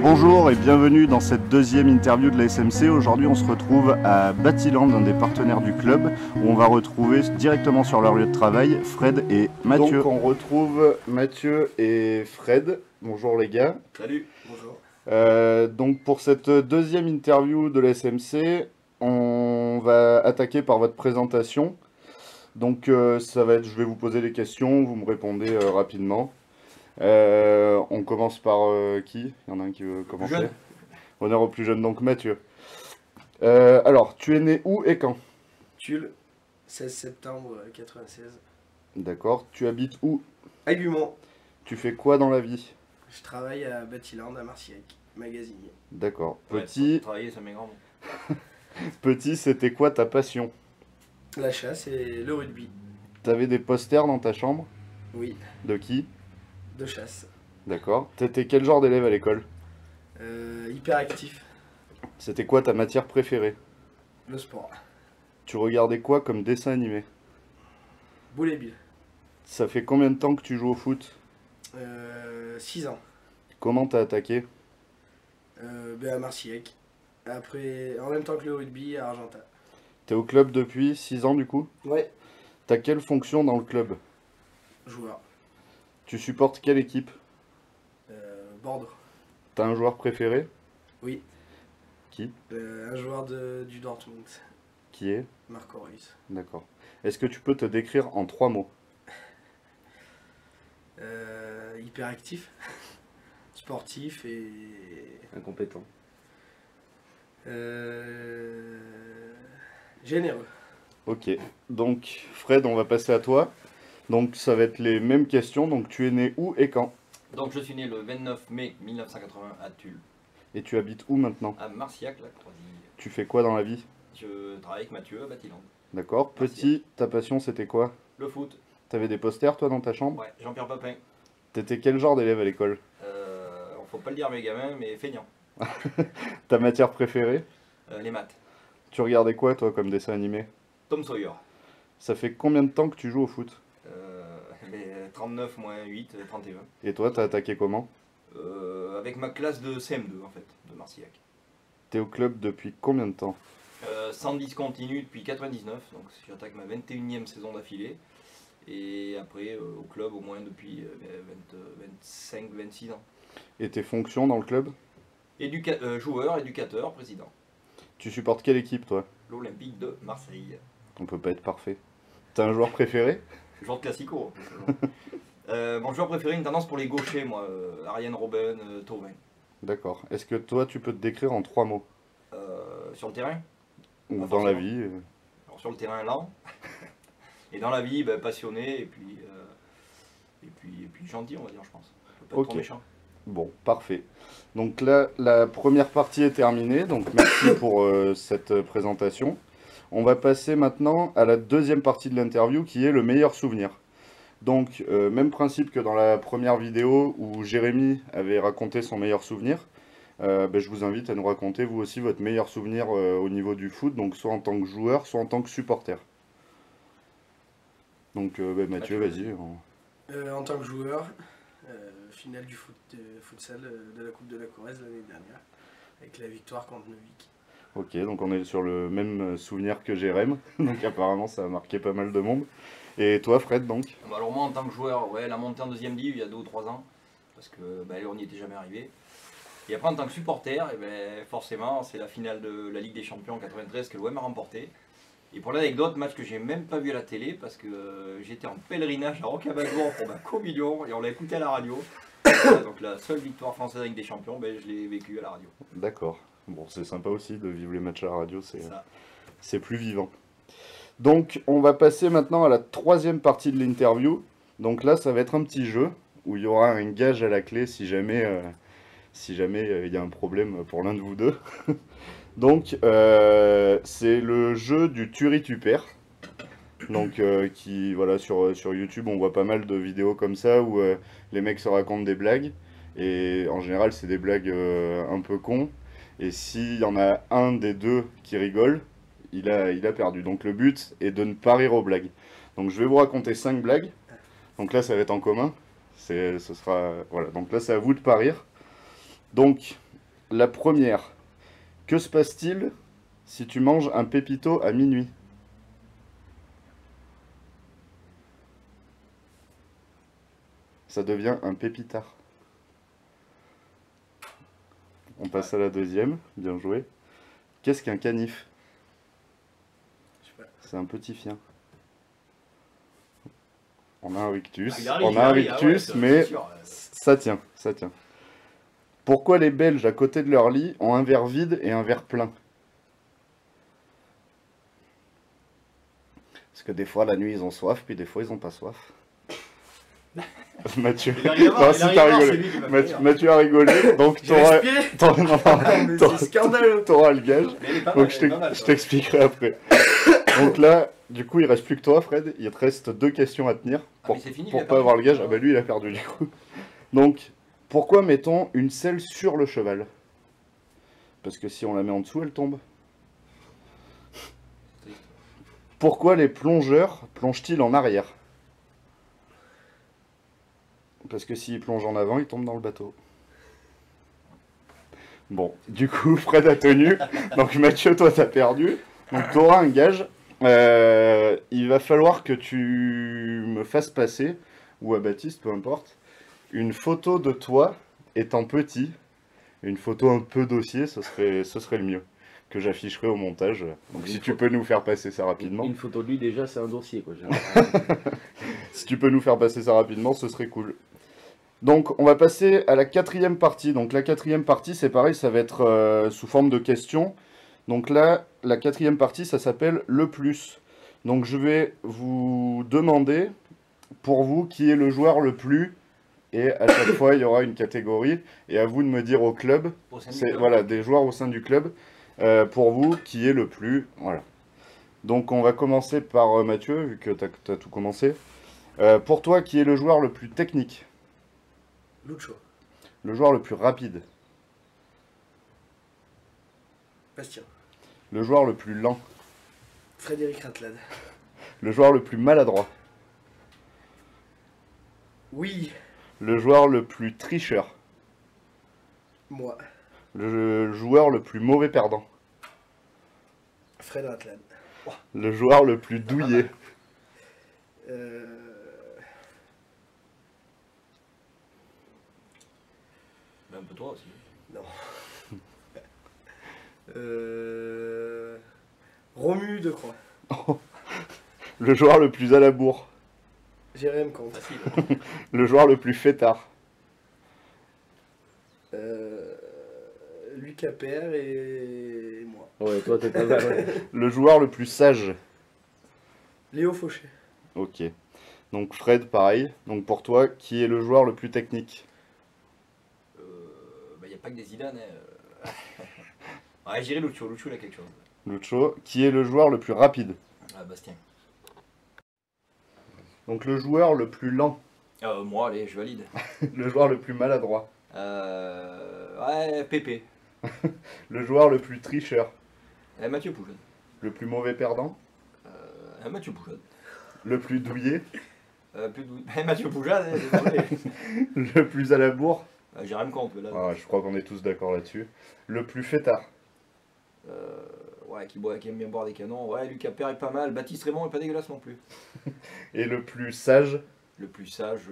Bonjour et bienvenue dans cette deuxième interview de la SMC. Aujourd'hui on se retrouve à Batiland, un des partenaires du club, où on va retrouver directement sur leur lieu de travail Fred et Mathieu. Donc on retrouve Mathieu et Fred. Bonjour les gars. Salut. Bonjour. Donc pour cette deuxième interview de la SMC, on va attaquer par votre présentation. Donc ça va être, je vais vous poser des questions, vous me répondez rapidement. On commence par qui? Il y en a un qui veut commencer. Jeune. Honneur au plus jeune, donc Mathieu. Alors, tu es né où et quand? Tulle, 16 septembre 96. D'accord. Tu habites où? À Gumont. Tu fais quoi dans la vie? Je travaille à Batiland, à Marciac, magasinier. D'accord. Ouais, Petit, travailler, ça m'est grand. petit, c'était quoi ta passion? La chasse et le rugby. T'avais des posters dans ta chambre? Oui, De qui? de chasse. D'accord. T'étais quel genre d'élève à l'école? Hyperactif, C'était quoi ta matière préférée? le sport. Tu regardais quoi comme dessin animé? Boule et Bill. Ça fait combien de temps que tu joues au foot? 6 ans. Comment t'as attaqué? À Marciac. Après, en même temps que le rugby à Argentat. T'es au club depuis 6 ans du coup? Ouais. T'as quelle fonction dans le club? Joueur. Tu supportes quelle équipe? Bordeaux. T'as un joueur préféré? Oui. Qui? Un joueur du Dortmund. Qui est? Marco Reus. D'accord. Est-ce que tu peux te décrire en 3 mots? Hyperactif, sportif et Incompétent. généreux. Ok. Donc, Fred, on va passer à toi. Donc, ça va être les mêmes questions. Donc, tu es né où et quand? Donc je suis né le 29 mai 1980 à Tulle, Et tu habites où maintenant? à Marciac, la Croisille. Tu fais quoi dans la vie? Je travaille avec Mathieu à Batiland. D'accord. Merci. Petit, ta passion, c'était quoi? Le foot, T'avais des posters, toi, dans ta chambre? ouais, Jean-Pierre Papin. T'étais quel genre d'élève à l'école? Faut pas le dire mes gamins, mais feignant. Ta matière préférée? Les maths. Tu regardais quoi, toi, comme dessin animé? Tom Sawyer. Ça fait combien de temps que tu joues au foot? Les 39 moins 8, 31. Et toi, t'as attaqué comment? Avec ma classe de CM2 en fait, de Marciac. T'es au club depuis combien de temps? 110 continu depuis 99, donc j'attaque ma 21e saison d'affilée. Et après au club au moins depuis 25-26 ans. Et tes fonctions dans le club? Joueur, éducateur, président. Tu supportes quelle équipe, toi? L'Olympique de Marseille. On peut pas être parfait. T'as un joueur préféré? Joueur de classico. Mon joueur préféré, une tendance pour les gauchers, moi. Ariane Robben, Thauvin. D'accord. Est-ce que toi, tu peux te décrire en 3 mots? Sur le terrain, Ou Pas dans la forcément. vie? alors sur le terrain lent. Et dans la vie, passionné et puis gentil, on va dire, je pense. On peut pas être Ok. trop méchant. Bon, parfait. Donc là, la première partie est terminée. Donc merci pour cette présentation. On va passer maintenant à la deuxième partie de l'interview qui est le meilleur souvenir. Donc, même principe que dans la première vidéo où Jérémy avait raconté son meilleur souvenir. Je vous invite à nous raconter vous aussi votre meilleur souvenir au niveau du foot, donc soit en tant que joueur, soit en tant que supporter. Donc Mathieu, vas-y. En tant que joueur, finale du futsal de la Coupe de la Corrèze l'année dernière, avec la victoire contre Novik. Ok, donc on est sur le même souvenir que Jérém, donc apparemment ça a marqué pas mal de monde. Et toi Fred donc? Alors moi, en tant que joueur, ouais, la montée en deuxième div il y a 2 ou 3 ans, parce que on n'y était jamais arrivé. Et après, en tant que supporter, forcément, c'est la finale de la Ligue des Champions en 93 que l'OM a remporté. Et pour l'anecdote, match que j'ai même pas vu à la télé parce que j'étais en pèlerinage à Rocamadour pour ma communion et on l'a écouté à la radio. Donc la seule victoire française avec des champions, je l'ai vécue à la radio. D'accord. Bon, c'est sympa aussi de vivre les matchs à la radio, Ça. c'est plus vivant. Donc, on va passer maintenant à la troisième partie de l'interview. Donc là, ça va être un petit jeu où il y aura un gage à la clé si jamais il y a un problème pour l'un de vous deux. Donc, c'est le jeu du Turi-tu-perds. Donc, voilà, sur YouTube, on voit pas mal de vidéos comme ça où les mecs se racontent des blagues. Et en général, c'est des blagues un peu cons. Et s'il y en a un des deux qui rigole, il a perdu. Donc le but est de ne pas rire aux blagues. Donc je vais vous raconter 5 blagues. Donc là, ça va être en commun. Voilà. Donc là, c'est à vous de pas rire. Donc, la première. Que se passe-t-il si tu manges un pépito à minuit? Ça devient un pépitard. On passe à la deuxième. Bien joué. Qu'est-ce qu'un canif? Je sais pas. C'est un petit chien. On a un rictus. Ah, il arrive, On il a un arrive, ah ouais, rictus, c'est mais sûr, ça tient, ça tient. Pourquoi les Belges à côté de leur lit ont un verre vide et un verre plein? Parce que des fois la nuit ils ont soif, puis des fois ils ont pas soif. Mathieu, Il arrive à voir, non, il si arrive t'as à voir, rigolé. c'est lui qui va Mathieu, finir. Mathieu a rigolé, donc J'ai t'auras respiré. t'auras- non, Mais t'auras- c'est scandaleux. t'auras le gage. Mais elle est pas Donc mal, elle est pas mal, je toi. t'expliquerai après. Donc là, du coup, il reste plus que toi, Fred. Il te reste 2 questions à tenir Ah, pour, mais c'est fini, il pour a pas perdu. avoir le gage. Ah bah lui, il a perdu du coup. Donc, pourquoi mettons une selle sur le cheval? Parce que si on la met en dessous, elle tombe. Pourquoi les plongeurs plongent-ils en arrière? Parce que s'ils plongent en avant, ils tombent dans le bateau. Bon, du coup, Fred a tenu. Donc Mathieu, toi, t'as perdu. Donc tu auras un gage. Il va falloir que tu me fasses passer, ou à Baptiste, peu importe, une photo de toi étant petit. Une photo un peu dossier, ce serait le mieux. Que j'afficherai au montage. Donc si tu peux nous faire passer ça rapidement. Une photo de lui, déjà, c'est un dossier, quoi. Si tu peux nous faire passer ça rapidement, ce serait cool. Donc, on va passer à la 4e partie. Donc, la 4e partie, c'est pareil, ça va être sous forme de questions. Donc là, la 4e partie, ça s'appelle le plus. Donc, je vais vous demander, pour vous, qui est le joueur le plus. Et à chaque fois, il y aura une catégorie. Et à vous de me dire au club, Au sein du c'est club. voilà, des joueurs au sein du club, pour vous, qui est le plus. Voilà. Donc, on va commencer par Mathieu, vu que tu as tout commencé. Pour toi, qui est le joueur le plus technique? Lucho. Le joueur le plus rapide? Bastien. Le joueur le plus lent? Frédéric Ratlad. Le joueur le plus maladroit? Oui. Le joueur le plus tricheur? Moi. Le joueur le plus mauvais perdant? Fred Ratlad. Le joueur le plus douillet? Mais un peu toi aussi. Romu de Croix. Le joueur le plus à la bourre? Jérém Comte. Facile. Le joueur le plus fêtard? Lucas Père et moi. Ouais, toi, t'es pas mal, ouais. Le joueur le plus sage? Léo Fauché. Ok. Donc Fred, pareil. Donc pour toi, qui est le joueur le plus technique? Il n'y a pas que des Zidane. Ouais, j'irai Lucho. Lucho, il a quelque chose. Lucho. Qui est le joueur le plus rapide? Ah, Bastien. Donc le joueur le plus lent? Moi, allez, je valide. Le joueur le plus maladroit? Ouais, Pépé. Le joueur le plus tricheur? Mathieu Poujade. Le plus mauvais perdant? Mathieu Poujade. Le plus douillet? Mathieu Poujade, désolé. Le plus à la bourre? Jérém Comte, là. Ah, je crois qu'on est tous d'accord là-dessus. Le plus fêtard? Ouais, qui aime bien boire des canons. Ouais, Lucas Père est pas mal. Baptiste Raymond est pas dégueulasse non plus. Et le plus sage? Le plus sage,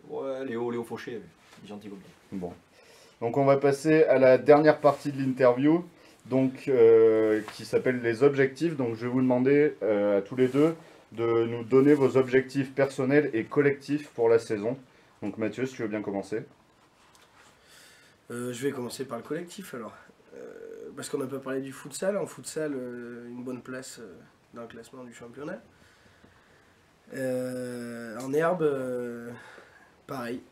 ouais, Léo Fauché. Gentil comme Bon. Donc on va passer à la dernière partie de l'interview, donc qui s'appelle les objectifs. Donc je vais vous demander à tous les deux de nous donner vos objectifs personnels et collectifs pour la saison. Donc Mathieu, si tu veux bien commencer. Je vais commencer par le collectif alors. Parce qu'on n'a pas parlé du futsal. En futsal, une bonne place dans le classement du championnat. En herbe, pareil.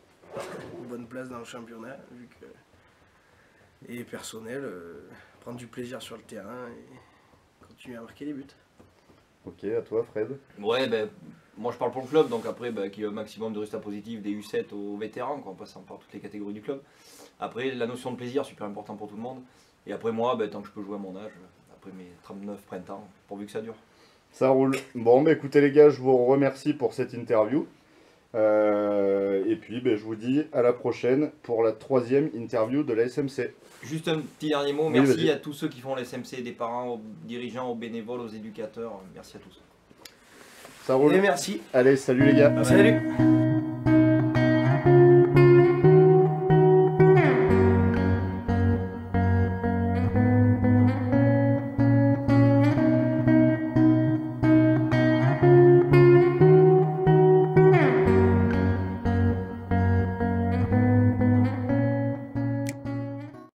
Une bonne place dans le championnat. Et personnel, prendre du plaisir sur le terrain et continuer à marquer des buts. Ok, à toi Fred. Ouais, ben, moi je parle pour le club, donc après qu'il y ait un maximum de résultats positifs des U7 aux vétérans, quoi, en passant par toutes les catégories du club. Après, la notion de plaisir, super important pour tout le monde. Et après moi, ben, tant que je peux jouer à mon âge, après mes 39 printemps, pourvu que ça dure. Ça roule. Bon, bah écoutez les gars, je vous remercie pour cette interview. Et puis ben, je vous dis à la prochaine pour la 3e interview de la SMC. Juste un petit dernier mot, Oui, merci vas-y. à tous ceux qui font la SMC, des parents, aux dirigeants, aux bénévoles, aux éducateurs, merci à tous. Ça roule. Et merci. Allez, salut les gars. Salut.